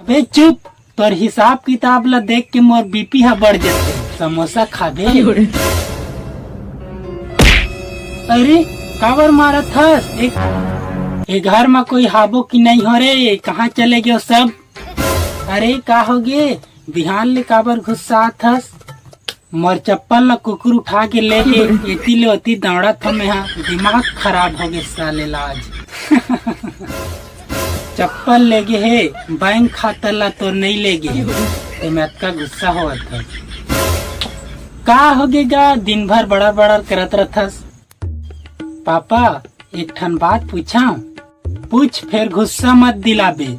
अबे चुप, तोर हिसाब किताब ला देख के मोर बीपी हा बढ़ जाते। समोसा खाबे? अरे काबर मारत हस? एक घर में कोई हाबो की नहीं हो रे? कहाँ चले गयो सब? अरे का हो गे? बिहान ले काबर गुस्सा हस? मोर चप्पल ला कुकुर उठा के ले गए, एती ले ओती दौड़त हो। मैं दिमाग खराब हो गए साले ला आज। चप्पल ले गए है, बैंक खाता ला तो नहीं ले गए, तो मैं अतका गुस्सा हुआ था। का हो गएगा? दिन भर बड़ा बड़ा करत रहथस। पापा एक ठन बात पूछा? पूछ, फिर गुस्सा मत दिलाबे।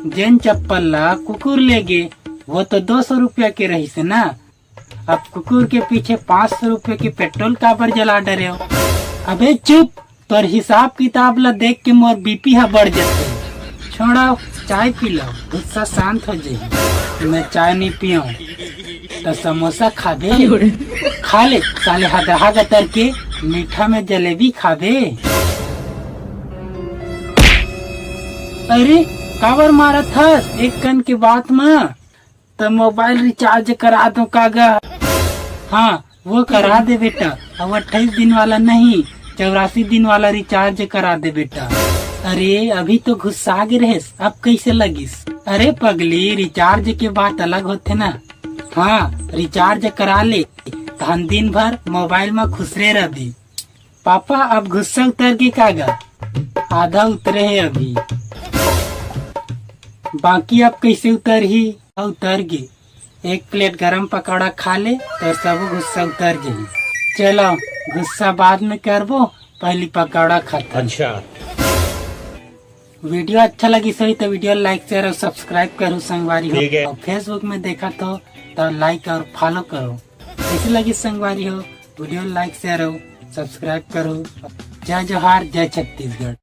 जेन चप्पल ला कुकुर ले गए वो तो 200 रुपया के रही से ना, अब कुकुर के पीछे 500 रुपये की पेट्रोल काबर जला डरे हो? अबे चुप, तोर हिसाब किताब ला देख के मोर बीपी हा बढ़ जाते। छोड़ो, चाय पी लो, गुस्सा शांत हो जाए। मैं चाय नहीं पियो तो समोसा खाबे? खा ले साले हदहा गतर के, मीठा में जलेबी खाबे? अरे काबर मारत हस एक कन के बात में? तो मोबाइल रिचार्ज करा दो कागा? हाँ वो करा दे बेटा, अब 28 दिन वाला नहीं 84 दिन वाला रिचार्ज करा दे बेटा। अरे अभी तो गुस्सा गे रहे, अब कैसे लगिस? अरे पगली, रिचार्ज के बात अलग होते ना। हाँ रिचार्ज करा ले तो हम दिन भर मोबाइल में खुसरे रही। पापा अब गुस्सा उतर के कागा? आधा उतरे है अभी, बाकी अब कैसे उतर ही? उतर गई। एक प्लेट गरम पकौड़ा खा ले तो सब गुस्सा उतर जाए। चलो गुस्सा बाद में करबो, पहली पकौड़ा खाता। अच्छा, वीडियो अच्छा लगी सही तो वीडियो लाइक शेयर और सब्सक्राइब करो संगवारी हो। और फेसबुक में देखा तो लाइक और फॉलो करो। कैसी लगी संगवारी हो? वीडियो लाइक शेयर और सब्सक्राइब करो। जय जोहार, जय छत्तीसगढ़।